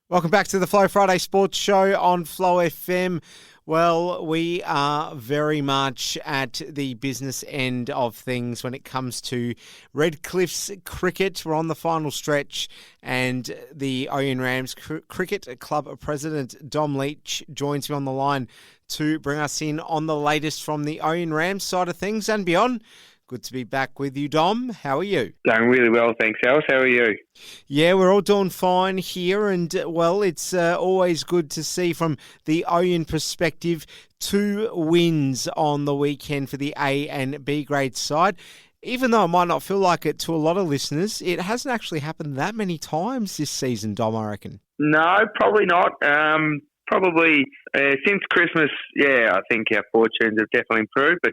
Welcome back to the Flow Friday Sports Show on Flow FM. Well, we are very much at the business end of things when it comes to Redcliffe's cricket. We're on the final stretch, and the Oyen Rams Cricket Club President Dom Leach joins me on the line to bring us in on the latest from the Oyen Rams side of things and beyond. Good to be back with you, Dom. How are you? Going really well, thanks, Alice. How are you? Yeah, we're all doing fine here. And, well, it's always good to see from the Oyen perspective 2 wins on the weekend for the A and B grade side. Even though it might not feel like it to a lot of listeners, it hasn't actually happened that many times this season, Dom, I reckon. No, probably not. Probably since Christmas, I think our fortunes have definitely improved. But,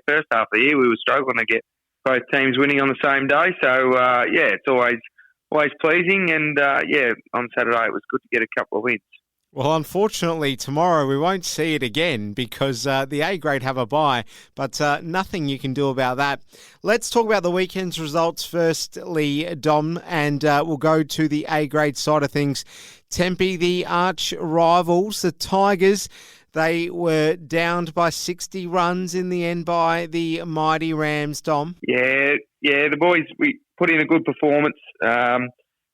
first half of the year we were struggling to get both teams winning on the same day. So, it's always pleasing. And, on Saturday it was good to get a couple of wins. Well, unfortunately, tomorrow we won't see it again because the A grade have a bye, but nothing you can do about that. Let's talk about the weekend's results firstly, Dom, and we'll go to the A grade side of things. Tempe, the arch rivals, the Tigers, they were downed by 60 runs in the end by the mighty Rams, Dom. Yeah, the boys, we put in a good performance.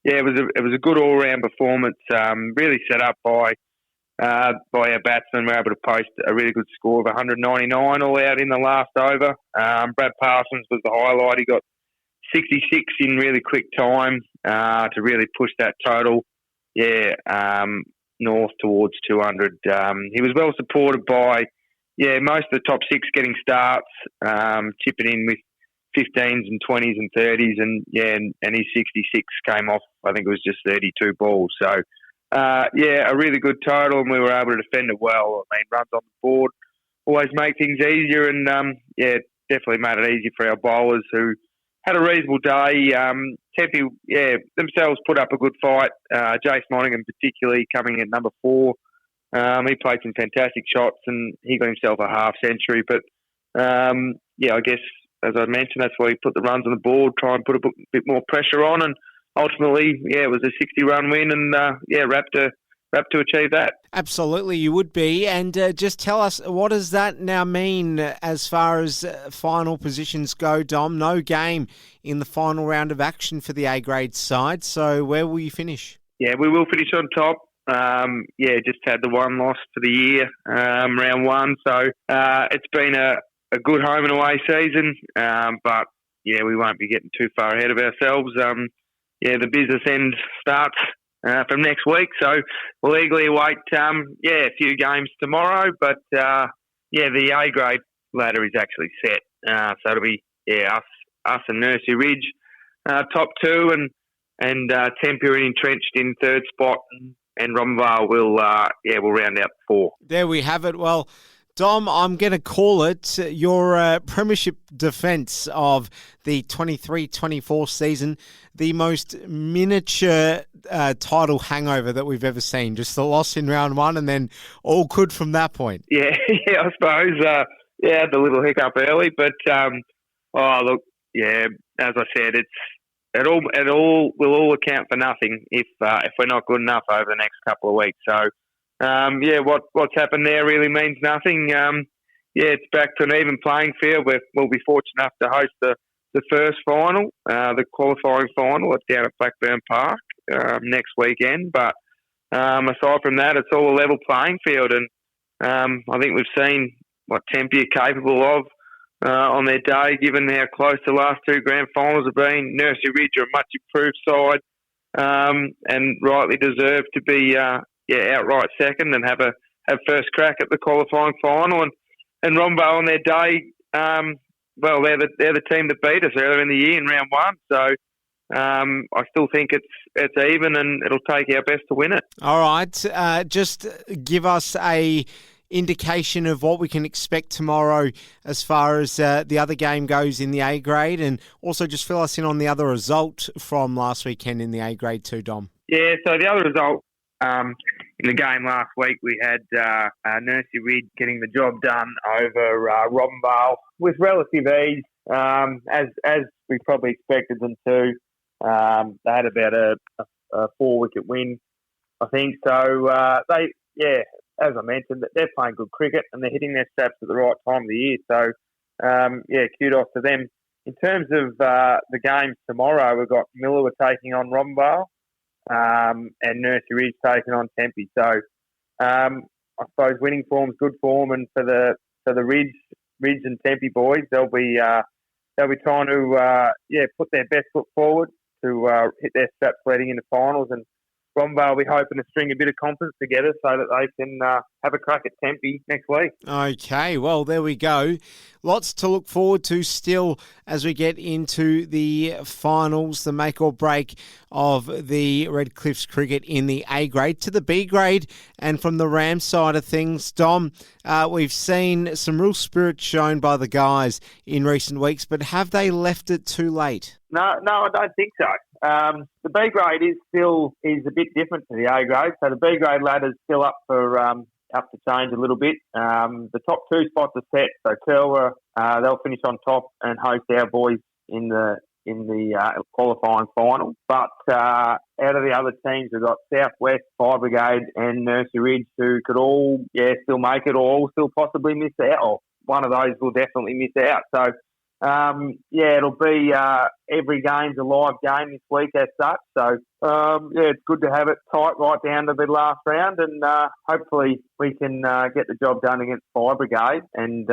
It was a good all-round performance, really set up by our batsmen. We were able to post a really good score of 199 all out in the last over. Brad Parsons was the highlight. He got 66 in really quick time to really push that total, north towards 200. He was well supported by, most of the top 6 getting starts, chipping in with 15s and 20s and 30s, and his 66 came off, I think it was just 32 balls. So, a really good total, and we were able to defend it well. I mean, runs on the board always make things easier, and, definitely made it easy for our bowlers who had a reasonable day. Tempe, themselves put up a good fight. Jace Monaghan particularly coming at number 4. He played some fantastic shots, and he got himself a half century. But, I guess, as I mentioned, that's why he put the runs on the board, try and put a bit more pressure on, and ultimately, it was a 60-run win, and rapt to achieve that. Absolutely, you would be. And just tell us, what does that now mean as far as final positions go, Dom? No game in the final round of action for the A-grade side, so where will you finish? Yeah, we will finish on top. Just had the one loss for the year, round 1, so it's been a good home and away season, but we won't be getting too far ahead of ourselves. The business end starts from next week, so we'll eagerly await a few games tomorrow. But the A grade ladder is actually set, so it'll be us and Nursery Ridge top 2, and Tempe are entrenched in 3rd spot, and Romvale will round out 4. There we have it. Well, Dom, I'm going to call it your premiership defence of the 23-24 season, the most miniature title hangover that we've ever seen. Just the loss in round 1 and then all good from that point. Yeah, I suppose. The little hiccup early, but as I said, it all will all account for nothing if we're not good enough over the next couple of weeks. So. What's happened there really means nothing. It's back to an even playing field. We'll be fortunate enough to host the first final, the qualifying final. It's down at Blackburn Park next weekend. But aside from that, it's all a level playing field. And I think we've seen what Tempe are capable of on their day, given how close the last 2 grand finals have been. Nursery Ridge are a much improved side and rightly deserve to be outright second and have first crack at the qualifying final. And Romvale on their day, they're the team that beat us earlier in the year in round 1. So I still think it's even, and it'll take our best to win it. All right, just give us a indication of what we can expect tomorrow as far as the other game goes in the A grade, and also just fill us in on the other result from last weekend in the A grade too, Dom. Yeah, so the other result in the game last week, we had Nursery Ridge getting the job done over Romvale with relative ease, as we probably expected them to. They had about a 4-wicket win I think. So as I mentioned, they're playing good cricket and they're hitting their straps at the right time of the year. So, kudos to them. In terms of the games tomorrow, we've got Miller taking on Rombale and Nursery Ridge taking on Tempe. So, I suppose winning form's good form, and for the Ridge and Tempe boys, they'll be trying to put their best foot forward to hit their straps leading into finals, and Rombale will be hoping to string a bit of confidence together so that they can have a crack at Tempe next week. Okay, well, there we go. Lots to look forward to still as we get into the finals, the make or break of the Red Cliffs cricket in the A grade to the B grade. And from the Rams side of things, Dom, we've seen some real spirit shown by the guys in recent weeks, but have they left it too late? No, I don't think so. The B grade is a bit different to the A grade. So the B grade ladder's still up to change a little bit. The top two spots are set. So Curwa, they'll finish on top and host our boys in the qualifying final. But out of the other teams, we've got Southwest, Fire Brigade, and Nursery Ridge, who could all still make it, or all still possibly miss out. Or one of those will definitely miss out. So. It'll be every game's a live game this week as such. So, it's good to have it tight right down to the last round, and hopefully we can get the job done against Fire Brigade, and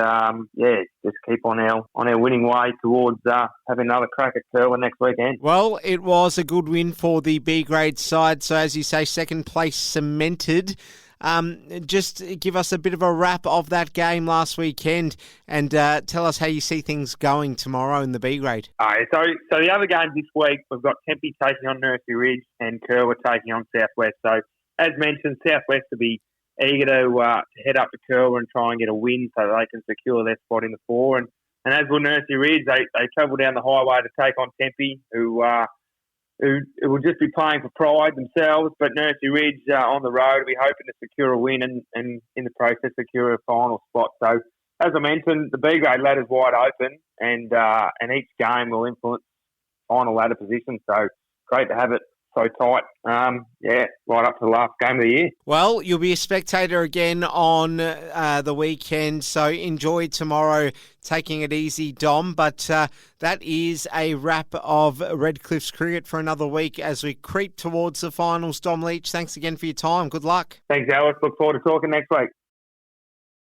just keep on our winning way towards having another crack at Curwa next weekend. Well, it was a good win for the B grade side. So, as you say, second place cemented. Just give us a bit of a wrap of that game last weekend and tell us how you see things going tomorrow in the B grade. All right, so the other games this week, we've got Tempe taking on Nursery Ridge and Curwa taking on Southwest. So, as mentioned, Southwest will be eager to head up to Curwa and try and get a win so they can secure their spot in the four. And as will Nursery Ridge, they travel down the highway to take on Tempe, who will just be playing for pride themselves, but Nursery Ridge on the road will be hoping to secure a win and in the process secure a final spot. So, as I mentioned, the B grade ladder's wide open, and each game will influence final ladder position. So, great to have it so tight, right up to the last game of the year. Well, you'll be a spectator again on the weekend, so enjoy tomorrow, taking it easy, Dom. But that is a wrap of Red Cliffs cricket for another week as we creep towards the finals. Dom Leach, thanks again for your time. Good luck. Thanks, Alice. Look forward to talking next week.